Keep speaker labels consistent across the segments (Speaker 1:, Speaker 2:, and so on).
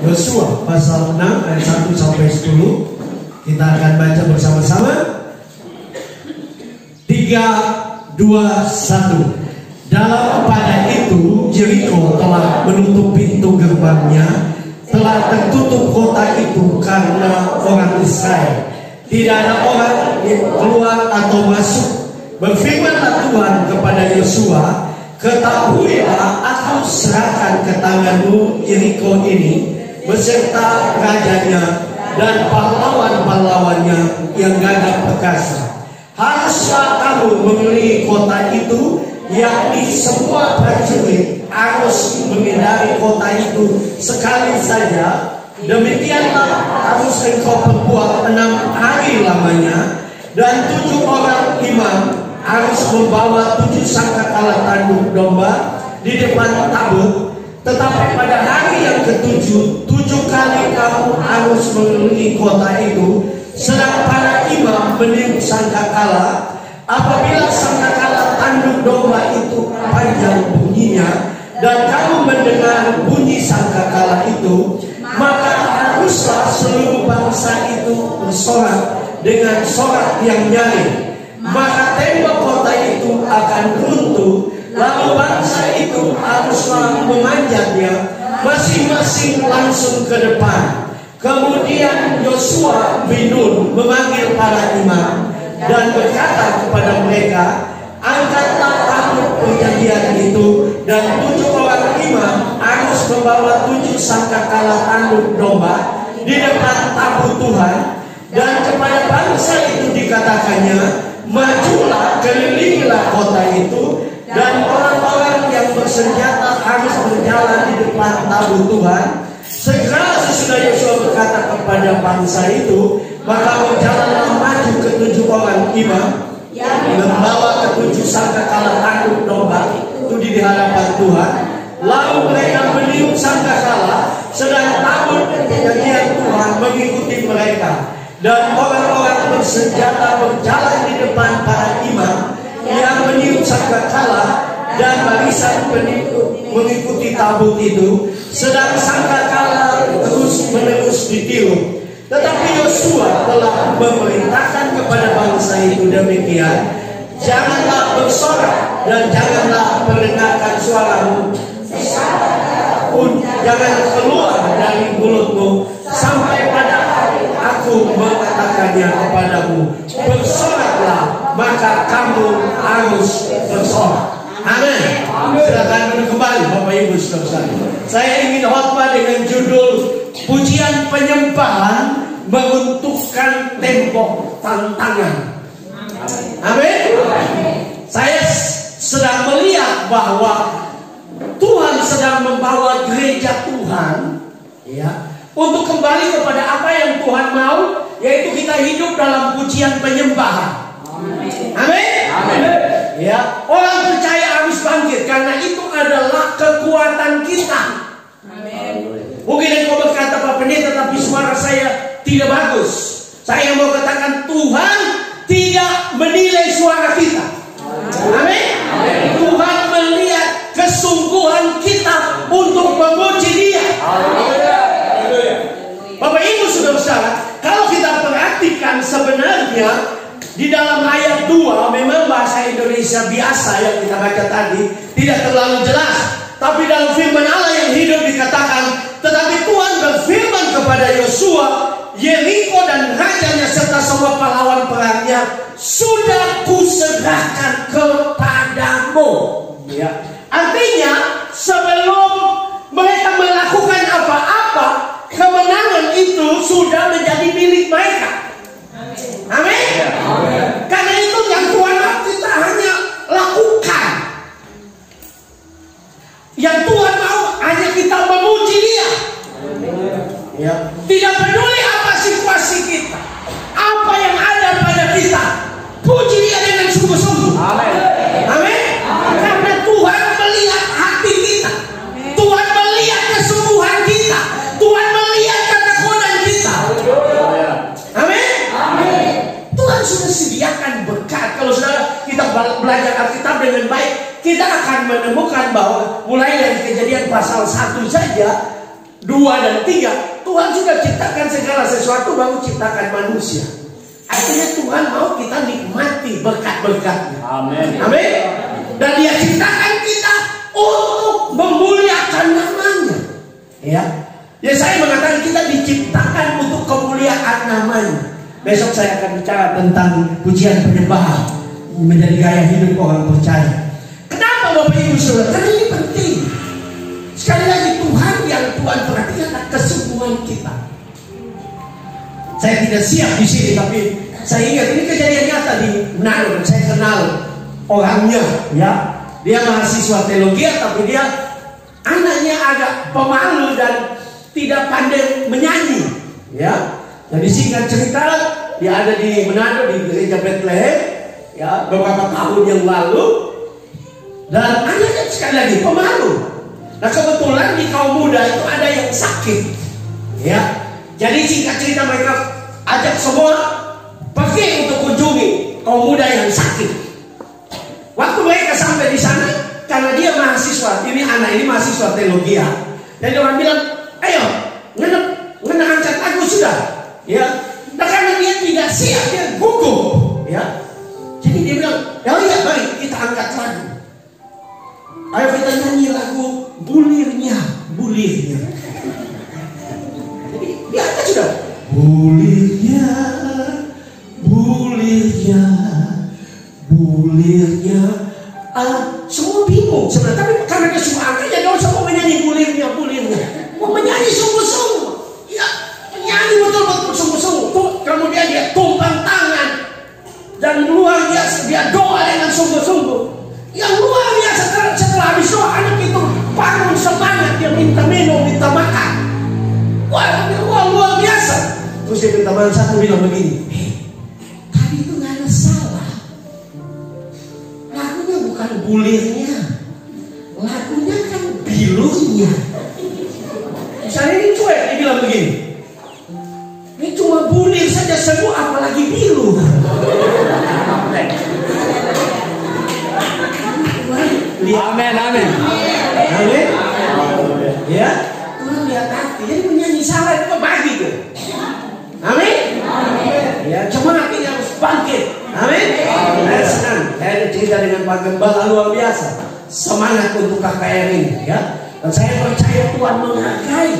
Speaker 1: Yosua pasal 6 ayat 1 sampai 10. Kita akan baca bersama-sama. 3, 2, 1. Dalam pada itu Yeriko telah menutup pintu gerbangnya, telah tertutup kota itu karena orang Israel. Tidak ada orang yang keluar atau masuk. Berfirmanlah Tuhan kepada Yosua, ketahuilah aku serahkan ke tanganmu Yeriko ini beserta rajanya dan pahlawan-pahlawannya yang gagah perkasa. Haruslah kamu memilih kota itu, yakni semua prajurit harus menghindari kota itu sekali saja. Demikianlah harus engkau perbuat 6 hari lamanya, dan 7 orang imam harus membawa 7 sangkakala tanduk domba di depan tabut. Tetapi pada hari yang ke-7, 7 kali kamu harus mengelilingi kota itu, sedang para imam meniup sangkakala. Apabila sangkakala tanduk domba itu panjang bunyinya, dan kamu mendengar bunyi sangkakala itu, maka haruslah seluruh bangsa itu bersorak dengan sorak yang nyaring. Maka tembok kota itu akan runtuh, lalu bangsa itu haruslah memanjatnya masing-masing langsung ke depan. Kemudian Yosua bin Nun memanggil para imam dan berkata kepada mereka, angkatlah tabut perjanjian itu, dan 7 orang imam harus membawa 7 sangkakala tanduk domba di depan tabut Tuhan. Dan kepada bangsa itu dikatakannya, majulah, kelilingilah kota itu, dan orang-orang yang bersenjata harus berjalan di depan tabut Tuhan. Segera sesudah Yosua berkata kepada bangsa itu, maka berjalanlah maju ke-7 orang imam membawa ke-7 sangkakala tanduk domba itu di hadapan Tuhan. Lalu mereka meniup sangkakala, sedang tabut perjanjian Tuhan mengikuti mereka. Dan orang-orang bersenjata berjalan di depan para imam yang meniup sangkakala, dan barisan mengikuti tabut itu, sedang sangkakala terus-menerus ditiup. Tetapi Yosua telah memerintahkan kepada bangsa itu demikian, janganlah bersorak dan janganlah mendengarkan suaramu pun jangan keluar dari mulutmu sampai pada hari aku mengatakannya kepadamu, bersoraklah, maka kamu harus bersorak. Amin. Silakan kembali Bapak Ibu Saudara. Saya ingin khotbah dengan judul pujian penyembahan meruntuhkan tembok tantangan. Amin. Saya sedang melihat bahwa Tuhan sedang membawa gereja Tuhan, ya, untuk kembali kepada apa yang Tuhan mau, yaitu kita hidup dalam pujian penyembahan. Amin. Amin. Ya, orang percaya harus bangkit karena itu adalah kekuatan kita. Amin. Mungkin engkau berkata, Pak Pendeta, tapi suara saya tidak bagus. Saya mau katakan, Tuhan tidak menilai suara kita. Amin. Tuhan melihat kesungguhan kita untuk memuji Dia. Bapak Ibu Saudara, kalau kita perhatikan sebenarnya di dalam ayat 2, memang bahasa Indonesia biasa yang kita baca tadi tidak terlalu jelas. Tapi dalam firman Allah yang hidup dikatakan, tetapi Tuhan berfirman kepada Yosua, Yeriko dan rajanya serta semua pahlawan perangnya sudah kuserahkan kepadamu. Ya. Artinya sebelum mereka melakukan apa-apa, kemenangan itu sudah menjadi milik mereka. Amin. Karena itu yang Tuhan mau kita hanya lakukan. Yang Tuhan mau hanya kita memuji Dia. Ya. Tidak peduli apa situasi kita, apa yang ada pada kita, puji Dia dengan sungguh-sungguh. Amin. Amin. Karena Tuhan melihat hati kita, Tuhan melihat kesembuhan kita, Tuhan melihat ketekunan kita. Amin. Tuhan sudah sediakan berkat. Kalau saudara kita belajar Alkitab dengan baik, kita akan menemukan bahwa mulai dari Kejadian pasal 1 saja, 2 dan 3, Tuhan sudah ciptakan segala sesuatu baru ciptakan manusia. Artinya Tuhan mau kita nikmati berkat-berkatnya. Amin. Amin. Dan Dia ciptakan kita untuk memuliakan namanya. Ya. Ya, saya mengatakan kita diciptakan untuk kemuliaan namanya. Besok saya akan bicara tentang pujian penyembahan menjadi gaya hidup orang percaya. Kenapa Bapak Ibu Saudara? Karena ini penting. Sekali lagi Tuhan yang Tuhan perhatikan kesungguhan kita. Saya tidak siap di sini, tapi saya ingat ini kejadian nyata di Manado. Saya kenal orangnya, ya. Dia mahasiswa teologi, tapi dia anaknya agak pemalu dan tidak pandai menyanyi, ya. Jadi singkat cerita, dia ada di Manado di gereja Bethlehem, ya, beberapa tahun yang lalu. Dan anaknya sekali lagi pemalu. Nah, kebetulan di kaum muda itu ada yang sakit, ya. Jadi singkat cerita mereka ajak semua pergi untuk kunjungi kaum muda yang sakit. Waktu mereka sampai di sana, karena dia mahasiswa, anak ini mahasiswa teologi, ya. Jadi orang bilang, ayo, ngena angkat lagu sudah, ya. Nah, karena dia tidak siap, dia gugup, ya. Jadi dia bilang, ya mari kita angkat lagu. Ayo kita nyanyi lagu bulirnya. Jadi dia angkat sudah. Bulirnya, semua bingung sebenarnya. Tapi karena dia suka angkat, jadi orang semua menyanyi bulirnya. Mau menyanyi sungguh-sungguh, ya, menyanyi betul-betul sungguh-sungguh. Kemudian dia tumpang tangan dan luar biasa, dia doa dengan sungguh-sungguh. Yang luar biasa, setelah habis doa anak itu bangun semangat, dia minta minum, minta makan. Wah, luar biasa. Terus dia minta makan satu, bilang begini, tadi itu gak ada salah. Lagunya bukan bulirnya, lagunya kan bilurnya. Misalnya ini cuek, dia bilang begini, ini cuma bulir saja semua, apalagi bilur. Amin. Ya, Tuhan lihat hati. Jadi menyanyi salah itu bagi tuh. Amin. Ya, cuma hatinya harus bangkit. Amin. Saya senang. Saya cerita dengan Pak Gembala luar biasa. Semangat untuk KKR ini, ya. Dan saya percaya Tuhan menghargai,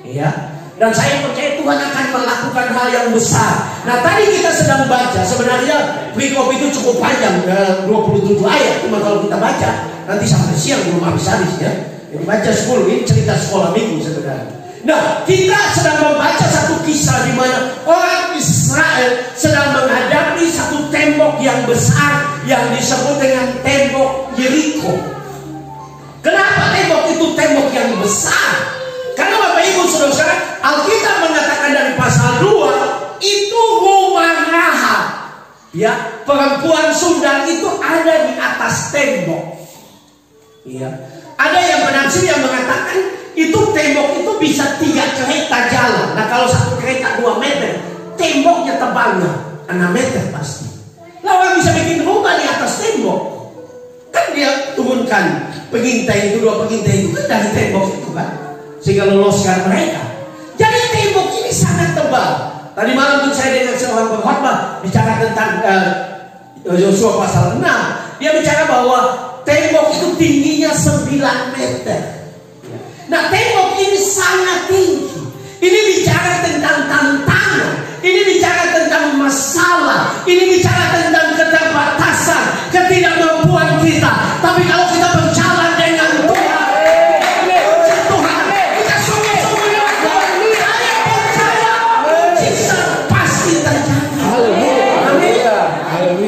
Speaker 1: ya. Dan saya percaya Tuhan akan melakukan hal yang besar. Nah, tadi kita sedang baca, sebenarnya perikop itu cukup panjang, 27 ayat. Cuma kalau kita baca nanti sampai siang belum habis-habis, ya. Jadi baca 10, ini cerita sekolah minggu sebenarnya. Nah, kita sedang membaca satu kisah di mana orang Israel sedang menghadapi satu tembok yang besar yang disebut dengan tembok Yeriko. Kenapa tembok itu tembok yang besar? Karena Bapak Ibu Saudara, Alkitab mengatakan dari pasal 2 itu rumah Rahab, ya, perempuan Sunda itu ada di atas tembok. Ya. Ada yang penafsir yang mengatakan itu tembok itu bisa 3 kereta jalan. Nah, kalau satu kereta 2 meter, temboknya tebalnya 6 meter pasti. Lawan bisa bikin rumah di atas tembok. Kan dia turunkan pengintai itu, 2 pengintai itu kan dari tembok itu kan, sehingga loloskan mereka. Jadi tembok ini sangat tebal. Tadi malam itu saya dengan seorang pengkhotbah bicara tentang Yosua pasal 6. Dia bicara bahwa tembok itu tingginya 9 meter. Nah, tembok ini sangat tinggi. Ini bicara tentang tantangan. Ini bicara tentang masalah. Ini bicara tentang keterbatasan, ketidakmampuan kita. Tapi kalau kita berjalan dengan Tuhan, kita sungguh-sungguh dengan Tuhan, saya percaya mujizat pasti terjadi. Amin.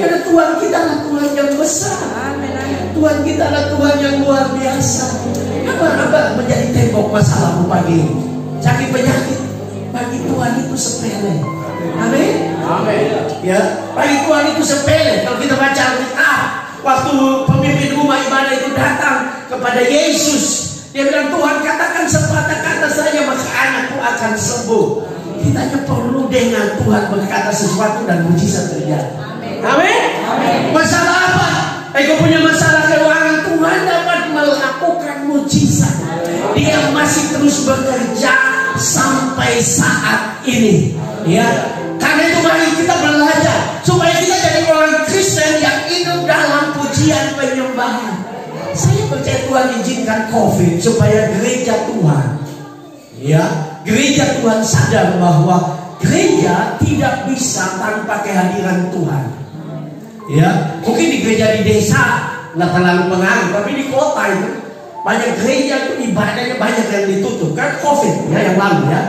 Speaker 1: Karena Tuhan kita adalah Tuhan yang besar. Tuhan kita adalah Tuhan yang luar biasa. Apa menjadi tembok masalahmu pagi ini? Sakit penyakit, bagi Tuhan itu sepele. Amin. Amin. Ya, bagi Tuhan itu sepele. Kalau kita baca Alkitab, waktu pemimpin rumah ibadah itu datang kepada Yesus, dia bilang, Tuhan katakan sepatah kata saja maka anakku akan sembuh. Kita hanya perlu dengan Tuhan berkata sesuatu dan mujizat terjadi. Amin. Masalah apa? Ego punya masalah keuangan, Tuhan dapat melakukan mujizat. Dia masih terus bekerja sampai saat ini. Ya, karena itu mari kita belajar supaya kita jadi orang Kristen yang hidup dalam pujian penyembahan. Saya percaya Tuhan izinkan COVID supaya gereja Tuhan, ya, gereja Tuhan sadar bahwa gereja tidak bisa tanpa kehadiran Tuhan. Ya, mungkin di gereja di desa nggak terlalu pengaruh, tapi di kota itu banyak gereja itu ibadahnya banyak yang ditutup kan COVID ya yang lalu ya.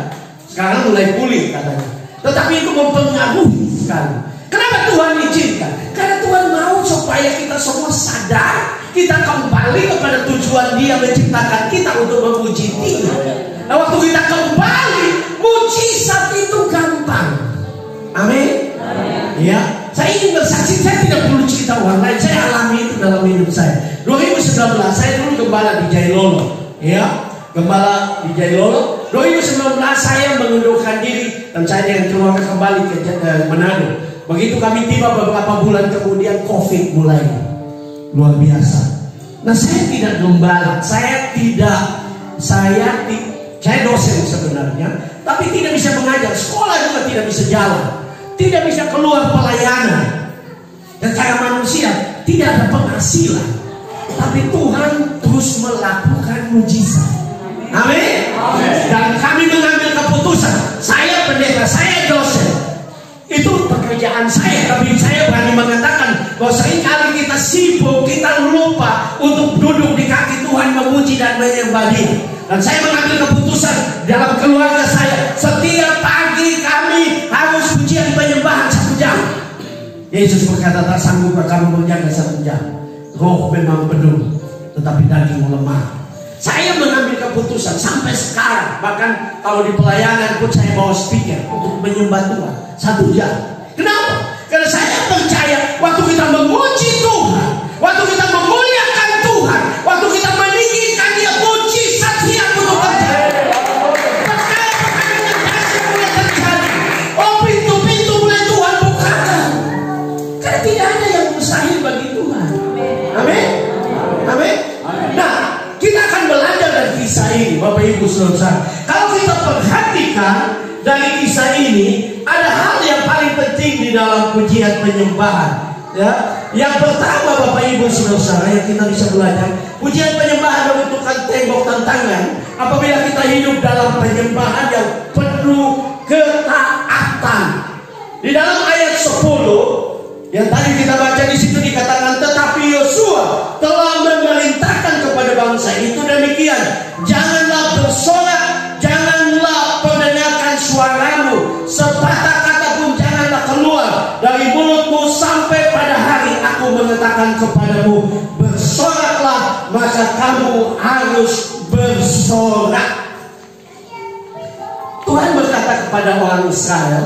Speaker 1: Sekarang mulai pulih katanya. Tetapi itu mempengaruhi sekali. Kenapa Tuhan izinkan? Karena Tuhan mau supaya kita semua sadar, kita kembali kepada tujuan Dia menciptakan kita untuk memuji Dia. Nah, waktu kita kembali, mujizat itu gampang. Amin. Ya, saya ingin bersaksi, saya tidak perlu cerita orang lain, saya alami itu dalam hidup saya. 2019 saya dulu gembala di Jailolo, ya, gembala di Jailolo. 2019 saya mengundurkan diri dan saya dengan keluarga kembali ke Manado. Begitu kami tiba beberapa bulan kemudian COVID mulai luar biasa. Nah, saya tidak gembala, saya dosen sebenarnya, tapi tidak bisa mengajar, sekolah juga tidak bisa jalan, tidak bisa keluar pelayanan. Dan cara manusia tidak ada penghasilan, tapi Tuhan terus melakukan mujizat. Amin. Dan kami mengambil keputusan, saya pendeta, saya dosen, itu pekerjaan saya. Tapi saya berani mengatakan bahwa seringkali kita sibuk, kita lupa untuk duduk di kaki Tuhan, memuji dan menyembah Dia. Dan saya mengambil keputusan dalam keluarga saya, setiap pagi kami harus pujian penyembahan 1 jam. Yesus berkata, tak sanggupkah kamu menjaga 1 jam? Roh memang penuh, tetapi daging lemah. Saya mengambil keputusan sampai sekarang. Bahkan kalau di pelayanan pun saya bawa speaker untuk menyembah Tuhan 1 jam. Kenapa? Karena saya percaya waktu kita memuji Tuhan, waktu kita memuliakan Tuhan, waktu kita meninggikan Dia, mujizat siap untuk terjadi. Perkara-perkara yang dahsyat mulai terjadi. Oh, pintu-pintu mulai Tuhan bukakan. Karena tidak ada yang mustahil bagi Tuhan. Amin. Amin. Nah, kita akan belajar dari kisah ini, Bapak Ibu Saudara. Kalau kita perhatikan dari kisah ini, ada hal yang paling penting di dalam pujian penyembahan. Ya, yang pertama Bapak Ibu Saudara yang kita bisa belajar, pujian penyembahan membutuhkan tembok tantangan. Apabila kita hidup dalam penyembahan yang penuh ketaatan. Di dalam ayat 10 yang tadi kita baca di situ dikatakan, tetapi Yosua telah memerintahkan kepada bangsa itu demikian, janganlah bersorak, janganlah perdengarkan suaramu, sepatah kata pun janganlah keluar dari mulutmu sampai pada hari aku mengatakan kepadamu, bersoraklah, maka kamu harus bersorak. Tuhan berkata kepada orang Israel,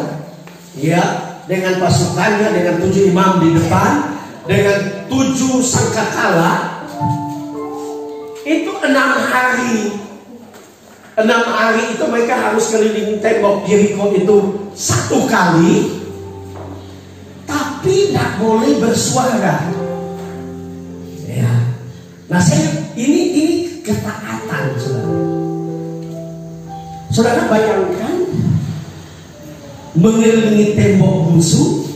Speaker 1: ya, dengan pasukannya, dengan 7 imam di depan, dengan 7 sangkakala, itu 6 hari. 6 hari itu mereka harus keliling tembok Yeriko itu 1 kali, tapi tidak boleh bersuara. Ya, nah ini ketaatan, saudara. Saudara bayangkan mengelilingi tembok musuh,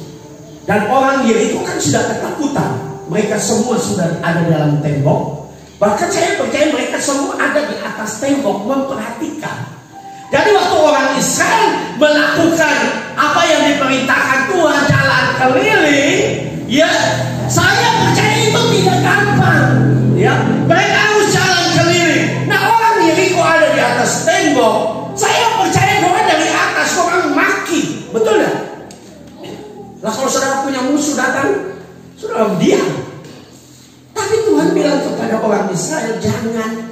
Speaker 1: dan orang Yeriko kan sudah ketakutan. Mereka semua sudah ada dalam tembok. Bahkan saya percaya mereka semua ada di atas tembok memperhatikan. Jadi waktu orang Israel melakukan apa yang diperintahkan Tuhan, jalan keliling, ya, saya percaya itu tidak gampang. Ya, mereka harus jalan keliling. Nah, orang Yeriko ada di atas tembok. Saya percaya bahwa dari atas orang maki, betul ya? Lah kalau saudara punya musuh datang, saudara diam. Tapi Tuhan bilang kepada orang Israel, jangan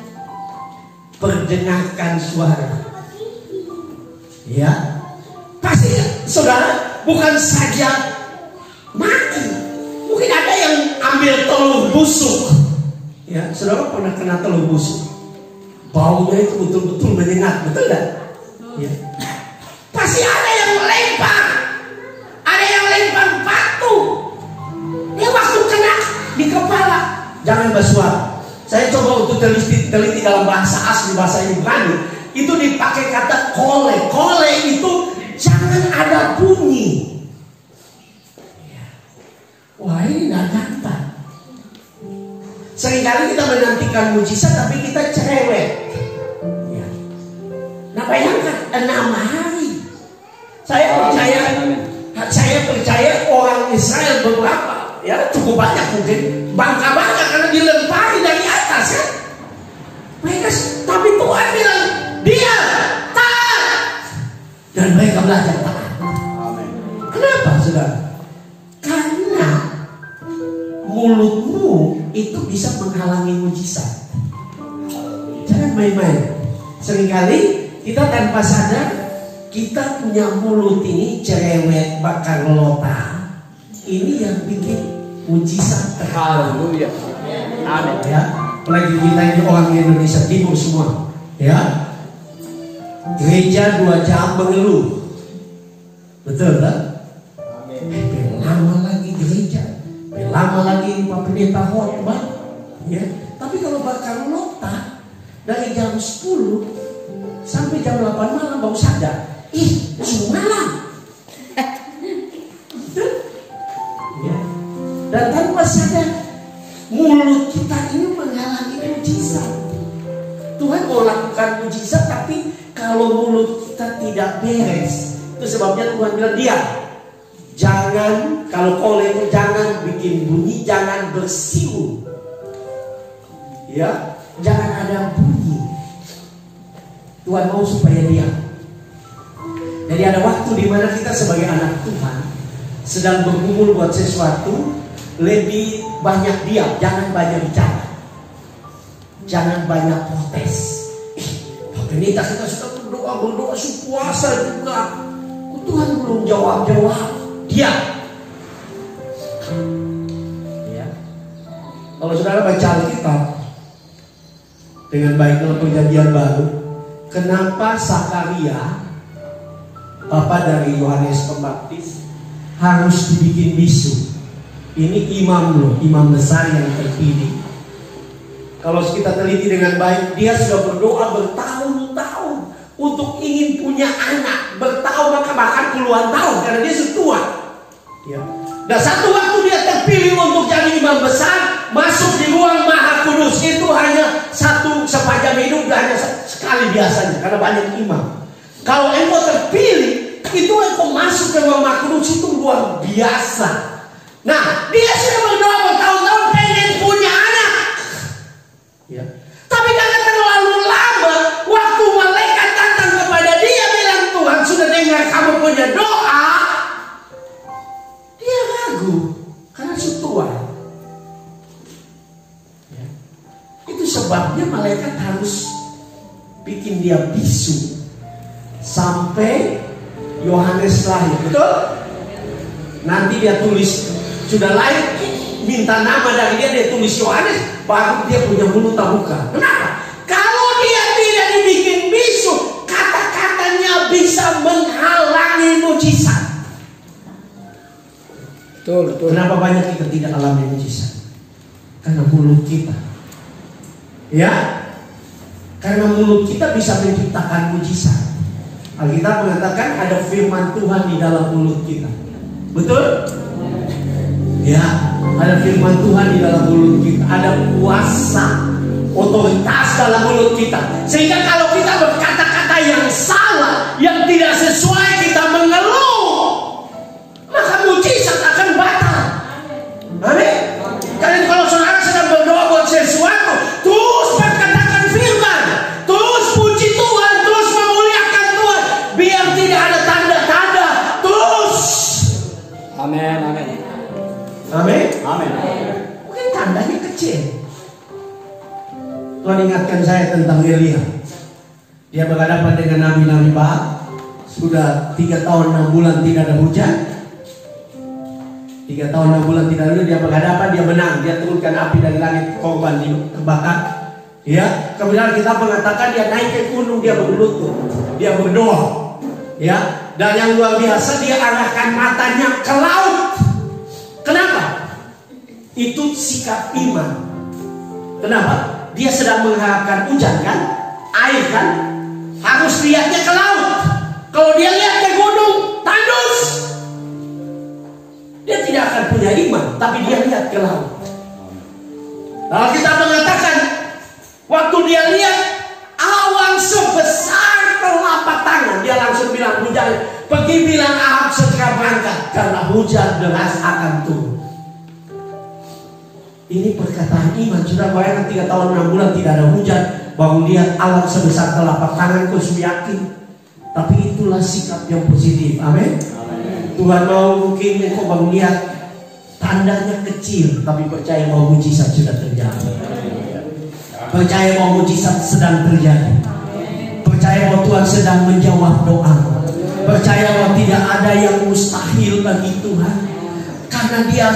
Speaker 1: perdengarkan suara. Ya, pasti saudara bukan saja maki, mungkin ada yang ambil telur busuk. Ya, saudara pernah kena telur busuk? Baunya itu betul-betul menyengat, betul tidak? Ya. Pasti ada yang melempar, ada yang lempar batu. Dia waktu kena di kepala, jangan bersuara. Saya coba untuk teliti dalam bahasa asli, bahasa Ibrani. itu dipakai kata kole. Kole itu jangan ada bunyi. Wah, ini gak gampang. Seringkali kita menantikan mujizat tapi kita cerewet. Ya. Nah, bayangkan 6 hari. Saya percaya orang Israel beberapa, ya cukup banyak mungkin, bangka-bangka karena dilempari dari atas ya. Mereka, tapi Tuhan bilang, diam, taat, dan mereka belajar taat. Kenapa, saudara? Karena mulutmu itu bisa menghalangi mujizat. Jangan main-main. Seringkali kita tanpa sadar kita punya mulut ini cerewet, bakar lota. Ini yang bikin mujizat.
Speaker 2: Haleluya. Amin.
Speaker 1: Ya, apalagi kita ini orang Indonesia Timur semua. Ya, gereja 2 jam mengeluh. Betul kan? Lama lagi gereja, lama lagi Pak Pendeta khotbah. Ya, tapi kalau bakar lota dari jam 10 sampai jam 8 malam baru sadar. Malam. Ya. Dan tanpa sadar mulut kita ini menghalangi mujizat. Tuhan mau lakukan mujizat, tapi kalau mulut kita tidak beres, itu sebabnya Tuhan bilang diam. Jangan, kalau koleng jangan bikin bunyi, jangan bersiul. Ya, jangan ada bunyi. Tuhan mau supaya diam. Jadi ada waktu di mana kita sebagai anak Tuhan sedang bergumul buat sesuatu, lebih banyak diam, jangan banyak bicara, jangan banyak protes. Pak Pendeta, kita sudah berdoa puasa juga, Tuhan belum jawab, diam. Ya. Kalau saudara baca Alkitab dengan baik dalam Perjanjian Baru, kenapa Sakaria, Papa dari Yohanes Pembaptis, harus dibikin bisu? Ini imam loh, imam besar yang terpilih. Kalau kita teliti dengan baik, dia sudah berdoa bertahun-tahun untuk ingin punya anak, bertahun bahkan puluhan tahun karena dia sudah tua. Ya. Dan satu waktu dia terpilih untuk jadi imam besar, masuk di ruang Maha Kudus. Itu hanya satu sepanjang hidup, hanya sekali biasanya karena banyak imam. Kalau engkau terpilih, itu engkau masuk ke ruang Maha Kudus, itu luar biasa. Nah, dia sudah berdoa bertahun-tahun pengen punya anak. Ya. Tapi karena terlalu lama, waktu malaikat datang kepada dia bilang, Tuhan sudah dengar kamu punya doa, dia ragu karena sudah tua. Ya. Itu sebabnya malaikat harus bikin dia bisu sampai Yohanes lahir. Betul? Nanti dia tulis, sudah lahir, minta nama dari dia tulis Yohanes, baru dia punya mulut terbuka. Kenapa? Kalau dia tidak dibikin bisu, kata-katanya bisa menghalangi mujizat.
Speaker 2: Betul.
Speaker 1: Kenapa banyak kita tidak alami mujizat? Karena mulut kita. Ya, karena mulut kita bisa menciptakan mujizat. Alkitab mengatakan ada firman Tuhan di dalam mulut kita. Betul? Ya, ada firman Tuhan di dalam mulut kita. Ada kuasa, otoritas dalam mulut kita. Sehingga kalau kita berkata-kata yang salah, yang tidak sesuai, kita mengeluh, maka mujizat akan batal. Amin. Karena kalau saudara sedang berdoa buat sesuatu, terus berkatakan firman, terus puji Tuhan, terus memuliakan Tuhan, biar tidak ada tanda-tanda, terus.
Speaker 2: Amin.
Speaker 1: Mungkin tandanya kecil. Tuhan ingatkan saya tentang Elia. Dia berhadapan dengan nabi-nabi Baal. Sudah 3 tahun 6 bulan tidak ada hujan. 3 tahun 6 bulan tidak ada hujan. Dia berhadapan, dia menang. Dia turunkan api dari langit, korban terbakar. Ya, kemudian kita mengatakan dia naik ke gunung, dia berlutut, dia berdoa. Ya, dan yang luar biasa, dia arahkan matanya ke laut. Kenapa? Itu sikap iman. Kenapa? Dia sedang mengharapkan hujan kan? Air kan? harus lihatnya ke laut. Kalau dia lihat ke gunung, tandus. Dia tidak akan punya iman, tapi dia lihat ke laut. Lalu kita mengatakan, waktu dia lihat awan sebesar telapak tangan, dia langsung bilang hujan, pergi bilang Ahab segera berangkat karena hujan deras akan turun. Ini perkataan iman. Sudah bayangkan 3 tahun 6 bulan tidak ada hujan, baru lihat awan sebesar telapak tangan, kau sudah yakin. Tapi itulah sikap yang positif. Amin. Tuhan mau mungkin kau baru lihat tandanya kecil, tapi percaya bahwa mujizat sudah terjadi. Percaya bahwa mujizat sedang terjadi. Percaya bahwa Tuhan sedang menjawab doa. Percaya bahwa tidak ada yang mustahil bagi Tuhan, karena Dia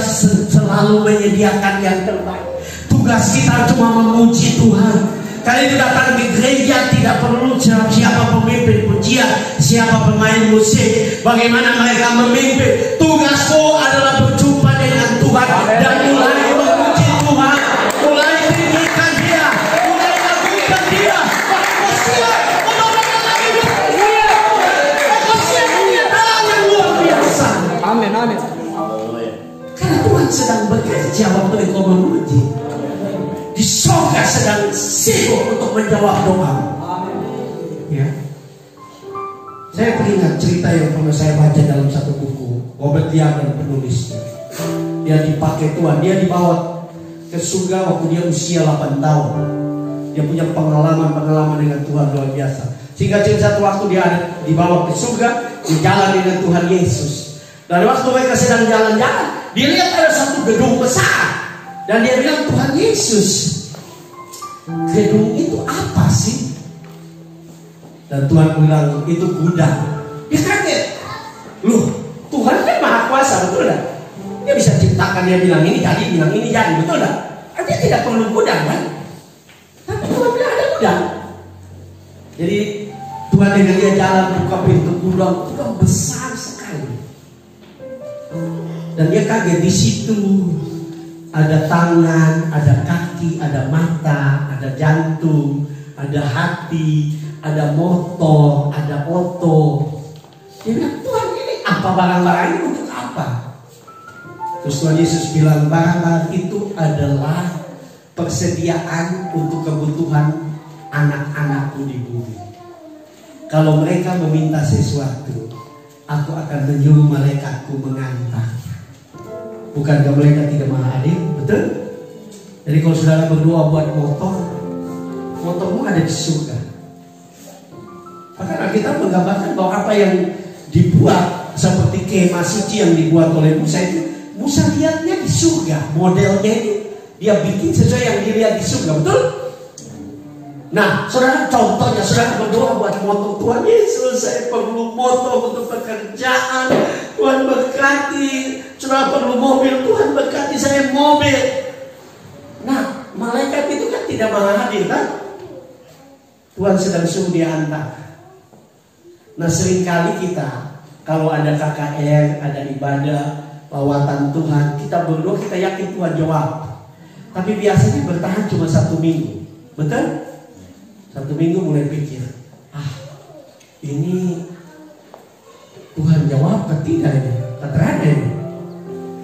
Speaker 1: selalu menyediakan yang terbaik. Tugas kita cuma memuji Tuhan. Kali itu datang di gereja tidak perlu siapa pemimpin pujian, siapa pemain musik, bagaimana mereka memimpin. Tugasku adalah berjumpa dengan Tuhan dan mulai memuji Tuhan, mulai tinggikan Dia, mulai lakukan Dia. Manusia menolongkan hidup. Manusia kenyataan yang luar biasa.
Speaker 2: Amin, amin.
Speaker 1: Karena Tuhan sedang bekerja waktu engkau memuji. Di surga sedang sibuk untuk menjawab doa. Ya. Saya teringat cerita yang pernah saya baca dalam satu buku, Robert Liardon penulisnya. Dia dipakai Tuhan, dia dibawa ke surga waktu dia usia 8 tahun. Dia punya pengalaman dengan Tuhan luar biasa. Sehingga satu waktu dia dibawa ke surga, berjalan dengan Tuhan Yesus. Dan waktu mereka sedang jalan-jalan, dia lihat ada satu gedung besar. Dan dia bilang, Tuhan Yesus, gedung itu apa sih? Dan Tuhan bilang, itu gudang. Dia kaget. Loh, Tuhan kan maha kuasa, betul tak? Dia bisa ciptakan, dia bilang ini jadi, bilang ini jadi, betul tak? Dia tidak perlu gudang kan? Tapi Tuhan bilang ada gudang. Jadi Tuhan dengan dia jalan buka pintu gudang, gudang besar sekali. Dan dia kaget, di situ ada tangan, ada kaki, ada mata, ada jantung, ada hati, ada motor, ada otot. Dia bilang, Tuhan ini apa barang-barang ini untuk apa? Terus Tuhan Yesus bilang, barang-barang itu adalah persediaan untuk kebutuhan anak-anakku di bumi. Kalau mereka meminta sesuatu, aku akan menyuruh malaikatku mengantar. Bukankah mereka tidak maha adil? Betul? Jadi kalau saudara berdoa buat motormu ada di surga. Maka kita menggambarkan bahwa apa yang dibuat seperti kemah suci yang dibuat oleh Musa itu, Musa lihatnya di surga. Modelnya itu dia bikin sesuai yang dilihat di surga. Betul? Nah, saudara, contohnya saudara berdoa buat motor. Tuhan Yesus, saya perlu motor untuk pekerjaan. Tuhan berkati. Saudara perlu mobil, Tuhan berkati saya mobil. Nah, malaikat itu kan tidak malah hadir kan? Tuhan sedang suruh dia antar. Nah, seringkali kita kalau ada KKR, ada ibadah, lawatan Tuhan, kita berdoa, kita yakin Tuhan jawab. Tapi biasanya bertahan cuma 1 minggu. Betul? 1 minggu mulai pikir, ini Tuhan jawab atau tidak ini? Terada ini.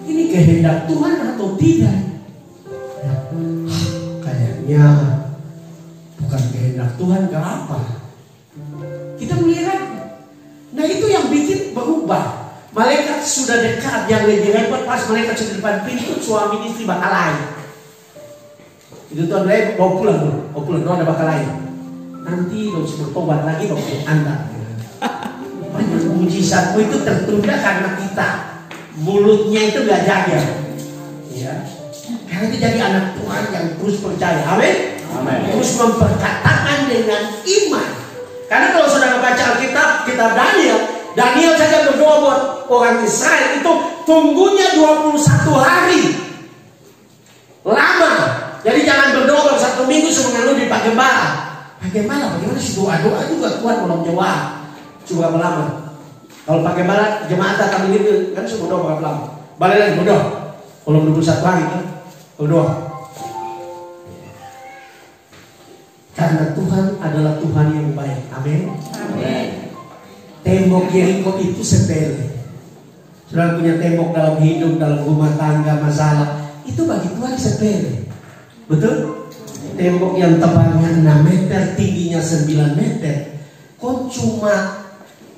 Speaker 1: Ini kehendak Tuhan atau tidak? Kayaknya bukan kehendak Tuhan, kenapa? Kita melihat. Nah, itu yang bikin berubah. Malaikat sudah dekat, yang lebih repot pas malaikat sudah depan pintu, suami istri bakal lain. Itu Tuhan bilang, bawa pulang dulu, bawa pulang, ada bakal lain. Nanti dong bertobat lagi dong Anda. Banyak mujizatmu itu tertunda karena kita mulutnya itu gak jaga. Ya. Karena itu jadi anak Tuhan yang terus percaya. Amin. Terus memperkatakan dengan iman. Karena kalau saudara baca Alkitab, kitab Daniel saja berdoa buat orang Israel itu tunggunya 21 hari. Lama. Jadi jangan berdoa baru 1 minggu sebelum di Pak Gembala. Bagaimana sih doa juga Tuhan belum jawab. Coba lama. Kalau pakai barat jemaat datang ini kan semua doa berapa lama? Balik lagi berdoa. Belum 21 hari kan berdoa. Karena Tuhan adalah Tuhan yang baik. Amin.
Speaker 2: Amin.
Speaker 1: Tembok Yeriko itu sepele. Saudara punya tembok dalam hidup, dalam rumah tangga, masalah, itu bagi Tuhan sepele. Betul? Tembok yang tebalnya 6 meter, tingginya 9 meter, kok cuma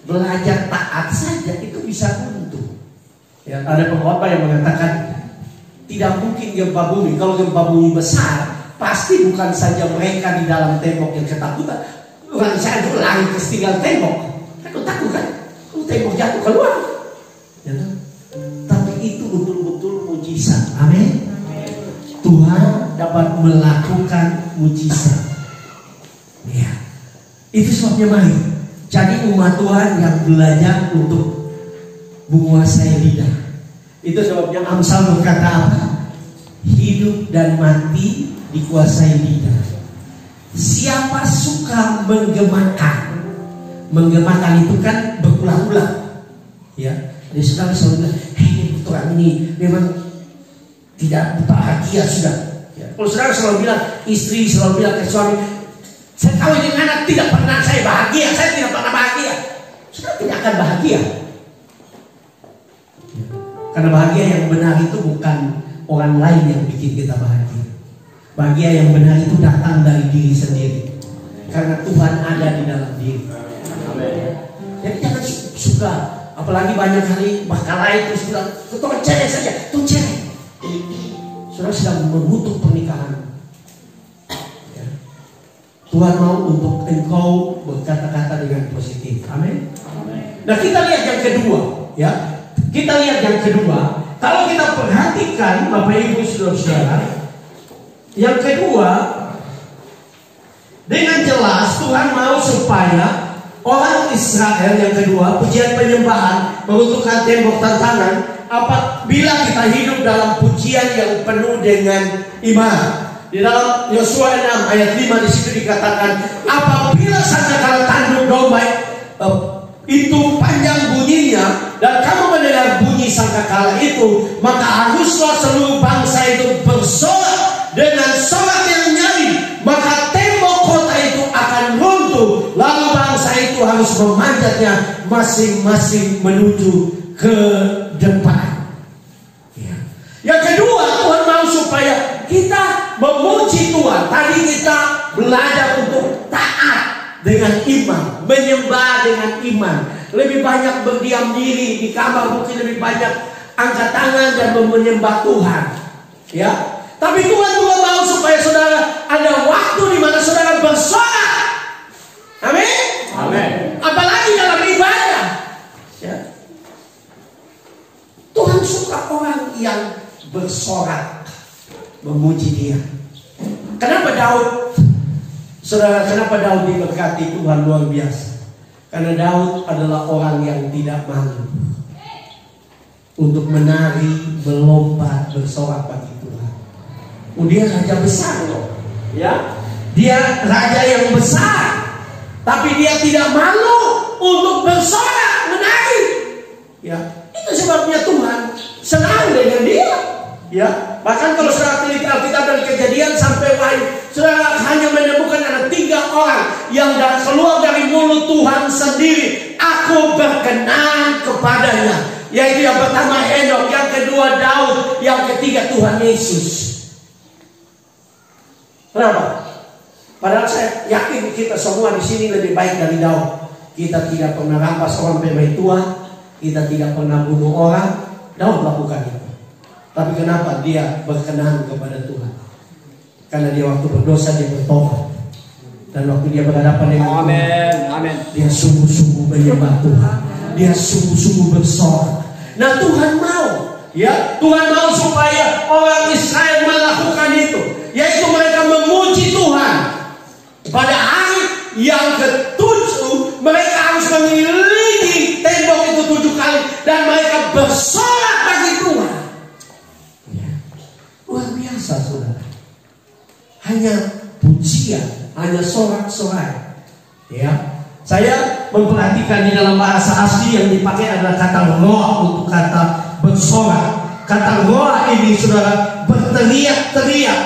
Speaker 1: belajar taat saja itu bisa runtuh. Ya, ada pengkhotbah yang mengatakan tidak mungkin gempa bumi. Kalau gempa bumi besar, pasti bukan saja mereka di dalam tembok yang ketakutan. Orang saya itu langit ketinggalan tembok, takut kan? Kalau tembok jatuh keluar. Ya, tapi itu betul-betul mujizat. Amin. Tuhan dapat melakukan mujizat. Ya, itu sebabnya mari jadi umat Tuhan yang belajar untuk menguasai lidah. Itu sebabnya Amsal berkata apa? Hidup dan mati dikuasai lidah. Siapa suka menggemakan? Menggemakan itu kan berulang-ulang. Ya, jadi saudara selalu bilang, hei orang ini memang tidak bahagia sudah. Ya. Kalau saudara selalu bilang, istri selalu bilang ke suami, saya kawin dengan anak tidak pernah saya bahagia, saya tidak pernah bahagia. Saudara tidak akan bahagia. Karena bahagia yang benar itu bukan orang lain yang bikin kita bahagia. Bahagia yang benar itu datang dari diri sendiri. Karena Tuhan ada di dalam diri. Jadi jangan suka, apalagi banyak kali bakalai terus bilang, tuh cerai saja, tuh cerai. Saudara sedang mengutuk pernikahan. Ya. Tuhan mau untuk engkau berkata-kata dengan positif. Amin. Nah kita lihat yang kedua, ya. Kita lihat yang kedua. Kalau kita perhatikan, Bapak Ibu Saudara, yang kedua, dengan jelas Tuhan mau supaya orang Israel yang kedua, pujian penyembahan, meruntuhkan tembok tantangan. Apabila kita hidup dalam pujian yang penuh dengan iman. Di dalam Yosua 6 ayat 5 di situ dikatakan, apabila sangkakala tanduk domba itu panjang bunyinya dan kamu mendengar bunyi sangkakala itu, maka haruslah seluruh bangsa itu bersorak dengan sorak yang nyaring, maka tembok kota itu akan runtuh, lalu bangsa itu harus memanjatnya masing-masing menuju ke depan. Ya. Yang kedua, Tuhan mau supaya kita memuji Tuhan. Tadi kita belajar untuk taat dengan iman, menyembah dengan iman. Lebih banyak berdiam diri di kamar, mungkin lebih banyak angkat tangan dan menyembah Tuhan. Ya. Tapi Tuhan juga mau supaya saudara ada waktu di mana saudara bersorak. Amin. Amin. Apalagi dalam ibadah. Ya. Tuhan suka orang yang bersorak memuji Dia. Kenapa Daud? Saudara, kenapa Daud diberkati Tuhan luar biasa? Karena Daud adalah orang yang tidak malu untuk menari, melompat, bersorak bagi Tuhan. Dia raja besar loh, ya. Dia raja yang besar, tapi dia tidak malu untuk bersorak, menari. Ya, itu sebabnya Tuhan senang dengan dia. Ya, bahkan kalau saudara teliti Alkitab dan Kejadian sampai Wahyu, saudara hanya menemukan ada 3 orang yang keluar dari mulut Tuhan sendiri. Aku berkenan kepadanya. Yaitu yang pertama Henok, yang kedua Daud, yang ketiga Tuhan Yesus. Kenapa? Padahal saya yakin kita semua di sini lebih baik dari Daud. Kita tidak pernah rampas orang pemain tua, kita tidak pernah bunuh orang. Daud lakukan itu. Tapi kenapa dia berkenan kepada Tuhan? Karena dia waktu berdosa dia bertobat. Dan waktu dia berhadapan dengan Tuhan, dia sungguh-sungguh menyembah Tuhan. Dia sungguh-sungguh bersorak. Nah Tuhan mau, ya, Tuhan mau supaya orang Israel melakukan itu, yaitu mereka memuji Tuhan. Pada hari yang ke-7 mereka harus mengelilingi tembok itu 7 kali dan mereka bersorak bagi Tuhan. Ya. Luar biasa saudara. Hanya pujian, hanya sorak-sorai. Ya, saya memperhatikan di dalam bahasa asli yang dipakai adalah kata roh untuk kata bersorak. Kata roh ini saudara berteriak-teriak.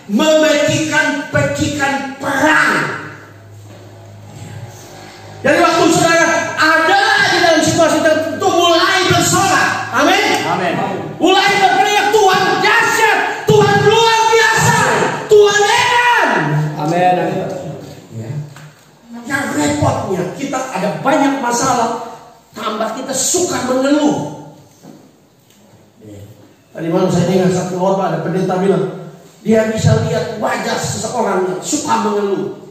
Speaker 1: memecikan-pecikan perang. Jadi waktu saudara ada di dalam situasi tertentu mulai bersorak, amin.
Speaker 2: Amin.
Speaker 1: Mulai berteriak, Tuhan dahsyat, Tuhan luar biasa, Tuhan heran.
Speaker 2: Amin.
Speaker 1: Ya. Yang repotnya kita ada banyak masalah, tambah kita suka mengeluh. Tadi malam saya dengar satu khotbah, ada pendeta bilang dia bisa lihat wajah seseorang yang suka mengeluh.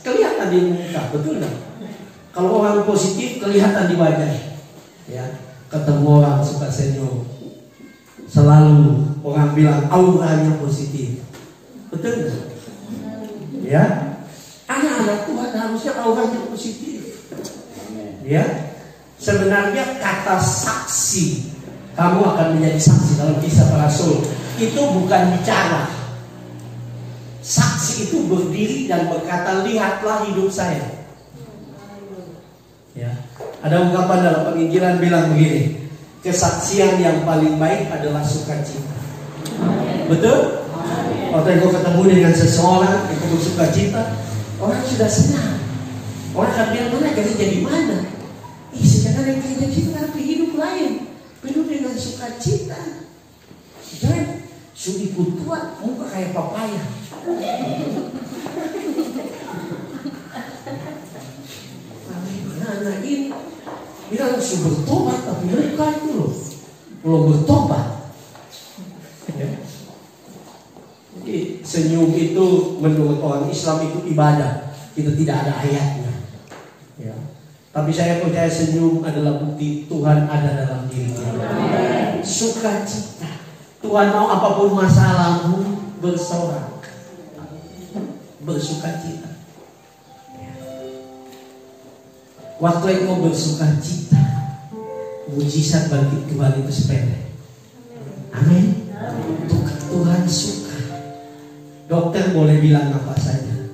Speaker 1: Kelihatan di muka, betul nggak? Kalau orang positif kelihatan di wajah. Ya, ketemu orang suka senyum, selalu orang bilang auranya positif, betul nggak? Ya, anak-anak Tuhan harusnya auranya positif. Ya, sebenarnya kata saksi, kamu akan menjadi saksi dalam Kisah Para Rasul, itu bukan bicara. Saksi itu berdiri dan berkata, lihatlah hidup saya. Ya, ada ungkapan dalam penginjilan bilang begini, kesaksian yang paling baik adalah sukacita. Betul? Waktu engkau ketemu dengan seseorang, engkau bersukacita, orang sudah senang. Orang akan bilang, mana gereja di mana? Sekarang gereja kita tapi hidup lain, penuh dengan sukacita. Dan sudah ikut tua, muka kayak papaya. Anak ini bilang sudah bertobat, tapi mereka itu loh belum bertobat. Jadi senyum itu menurut orang Islam itu ibadah, itu tidak ada ayatnya. Ya. Tapi saya percaya senyum adalah bukti Tuhan ada dalam diri kita. Sukacita. Tuhan mau apapun masalahmu, bersorak, bersukacita. Waktu engkau bersukacita, mujizat bagi Tuhan itu sepele. Amin. Tuhan suka. Dokter boleh bilang apa saja,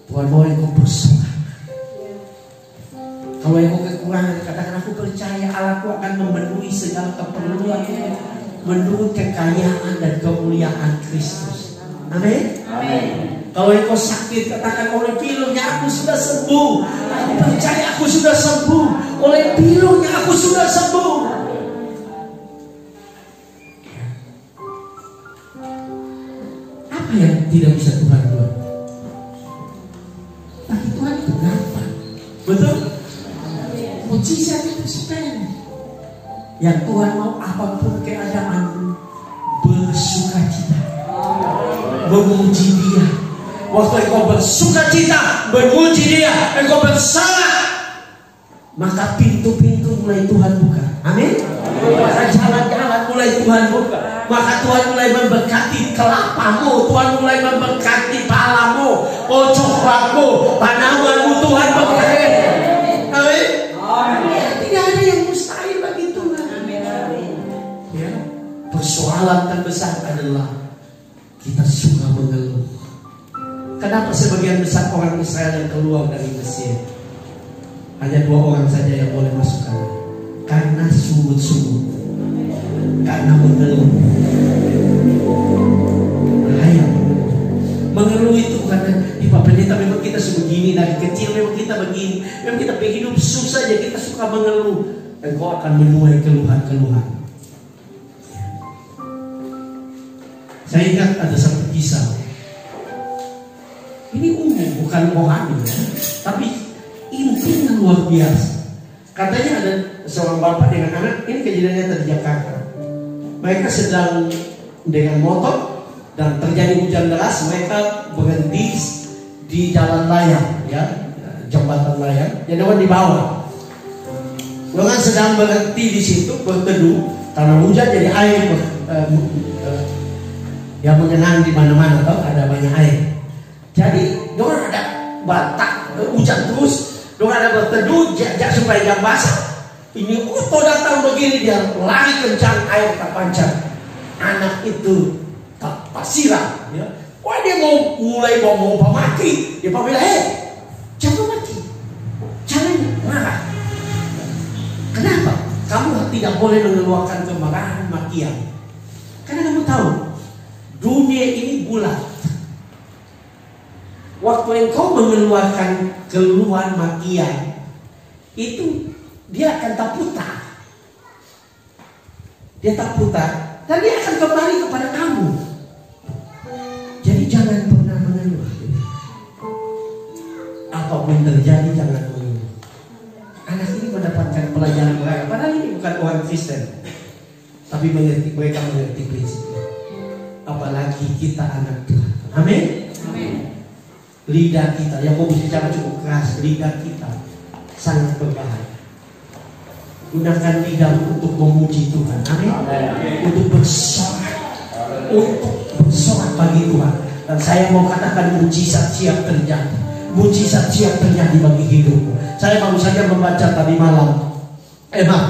Speaker 1: Tuhan mau engkau bersorak. Kalau engkau kekurangan, katakan aku percaya Allahku akan memenuhi segala keperluan menurut kekayaan dan kemuliaan Kristus. Amin. Kalau engkau sakit, katakan oleh pilurnya aku sudah sembuh. Aku percaya aku sudah sembuh. Oleh pilurnya aku sudah sembuh. Apa yang tidak bisa Tuhan buat? Bagi Tuhan itu gampang. Betul? Mujizat itu sepele. Yang Tuhan mau apapun keadaanmu, bersukacita, memuji Dia. Waktu engkau bersukacita, memuji Dia, engkau bersorak, maka pintu-pintu mulai Tuhan buka. Amin. Maka jalan-jalan mulai Tuhan buka. Maka Tuhan mulai memberkati kelapamu, Tuhan mulai memberkati palamu, coklatmu, tanamanmu, Tuhan berkati. Amin. Tidak ada yang mustahil bagi Tuhan. Ya. Persoalan terbesar adalah kita suka mengeluh. Kenapa sebagian besar orang Israel yang keluar dari Mesir hanya 2 orang saja yang boleh masuk sana? Karena sungut-sungut, karena mengeluh. Bahaya mengeluh itu karena Pak Pendeta memang kita sebegini, dari kecil memang kita begini, memang kita hidup susah aja, kita suka mengeluh. Dan kau akan menuai keluhan-keluhan. Saya ingat ada satu kisah. Ini umum, bukan rohani, tapi intinya luar biasa. Katanya ada seorang bapak dengan anak, ini kejadiannya di Jakarta. Mereka sedang dengan motor dan terjadi hujan deras, mereka berhenti di jalan layang, ya, jembatan layang. Jadi orang di bawah. Orang sedang berhenti di situ berteduh karena hujan, jadi air yang mengenang di mana-mana, tahu ada banyak air. Jadi orang ada batak hujan terus, orang ada berteduh supaya jangan basah. Ini auto datang begini, dia lari kencang, air tak pancar. Anak itu tak siram, ya. Wah, dia mulai mau mati. Dia bilang, jangan mati, jangan marah. Kenapa? Kamu tidak boleh mengeluarkan kemarahan, makian. Karena kamu tahu waktu engkau mengeluarkan keluhan makian, itu dia akan tak putar. Dia tak putar, dan dia akan kembali kepada kamu. Jadi jangan pernah mengeluh. Apapun terjadi jangan mengeluh. Anak ini mendapatkan pelajaran beragam. Padahal ini bukan orang Kristen, tapi mereka mengerti prinsipnya. Apalagi kita anak Tuhan. Amin. Lidah kita, yang mau bicara cukup keras, lidah kita sangat berbahaya. Gunakan lidah untuk memuji Tuhan. Amin. Untuk bersorak, bagi Tuhan. Dan saya mau katakan mujizat siap terjadi. Mujizat siap terjadi bagi hidupmu. Saya baru saja membaca tadi malam,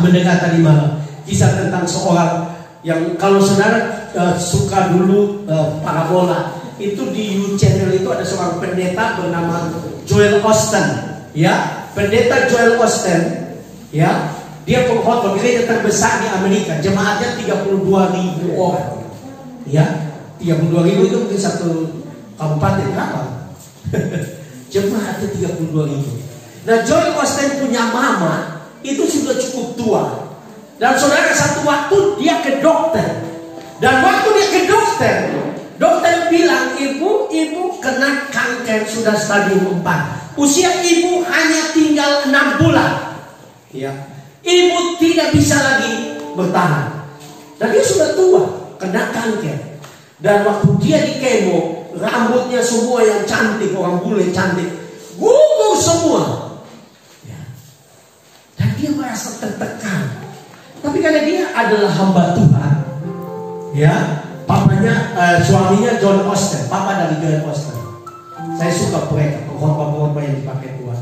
Speaker 1: mendengar tadi malam kisah tentang seorang yang, kalau saudara suka dulu parabola, itu di U Channel itu ada seorang pendeta bernama Joel Osteen, ya, pendeta Joel Osteen, ya, dia pengkhotbah gereja terbesar di Amerika, jemaatnya 32.000 orang, ya, 32.000 itu mungkin satu kabupaten berapa? Jemaatnya 32.000. Nah, Joel Osteen punya mama itu sudah cukup tua, dan saudara satu waktu dia ke dokter, dan waktu dia ke dokter, dokter bilang ibu kena kanker sudah stadium 4. Usia ibu hanya tinggal 6 bulan. Ya. Ibu tidak bisa lagi bertahan. Dan dia sudah tua, kena kanker. Dan waktu dia di kemo, rambutnya semua yang cantik, orang bule cantik, gugur semua. Ya. Dan dia merasa tertekan. Tapi karena dia adalah hamba Tuhan, ya, papanya, suaminya John Osteen, papa dari John Osteen. Saya suka mereka, pengkhotbah-pengkhotbah yang dipakai Tuhan.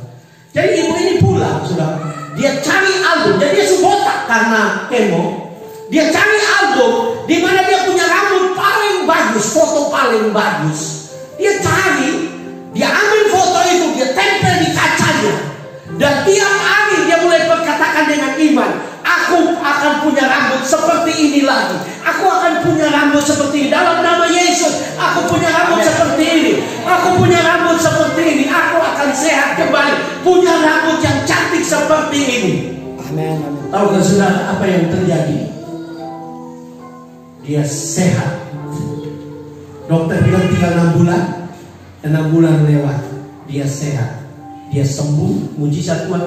Speaker 1: Jadi ibu ini pulang, sudah, dia cari album, jadi dia botak karena kemo. Dia cari album di mana dia punya rambut paling bagus, foto paling bagus. Dia cari, dia ambil foto itu, dia tempel di kacanya, dan tiap hari dia mulai berkatakan dengan iman, aku akan punya rambut seperti ini lagi. Aku akan punya rambut seperti ini. Dalam nama Yesus, aku punya rambut seperti ini. Aku punya rambut seperti ini. Aku akan sehat kembali. Punya rambut yang cantik seperti ini.
Speaker 2: Amin.
Speaker 1: Tahu nggak saudara apa yang terjadi? Dia sehat. Dokter bilang tinggal 6 bulan. 6 bulan lewat. Dia sehat. Dia sembuh. Mujizat Tuhan.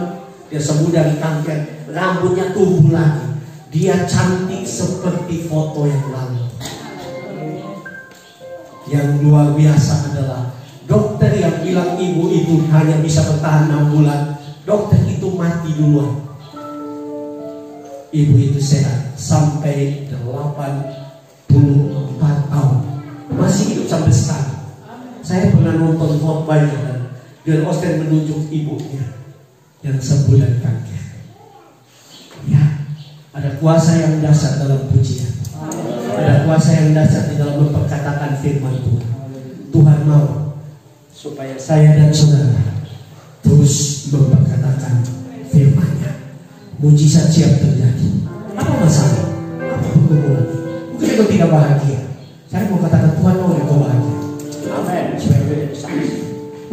Speaker 1: Dia sembuh dari kanker. Rambutnya tumbuh lagi. Dia cantik seperti foto yang lalu. Yang luar biasa adalah dokter yang bilang ibu itu hanya bisa bertahan 6 bulan. Dokter itu mati duluan. Ibu itu sehat sampai 84 tahun. Masih hidup sampai sekarang. Saya pernah nonton khotbahnya dan John Osteen menunjuk ibunya yang sembuh dari kanker. Ya, ada kuasa yang dasar dalam pujian. Ada kuasa yang dasar di dalam memperkatakan firman Tuhan. Tuhan mau supaya saya dan saudara terus memperkatakan firman-Nya. Mujizat siap terjadi. Apa masalah? Apa pergumulan? Mungkin engkau tidak bahagia. Saya mau katakan Tuhan mau engkau bahagia.
Speaker 2: Amin.
Speaker 1: Supaya engkau jadi saksi.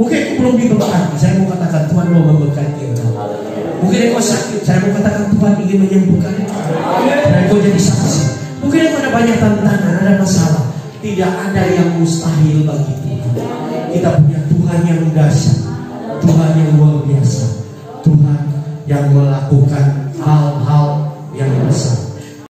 Speaker 1: Mungkin engkau belum diberkati. Saya mau katakan Tuhan mau memberkati engkau. Mungkin engkau sakit. Saya mau katakan Tuhan ingin menyembuhkan engkau. Dan engkau jadi saksi. Mungkin engkau ada banyak tantangan, ada masalah. Tidak ada yang mustahil bagi Tuhan. Kita punya Tuhan yang dahsyat, Tuhan yang luar biasa, Tuhan yang melakukan hal-hal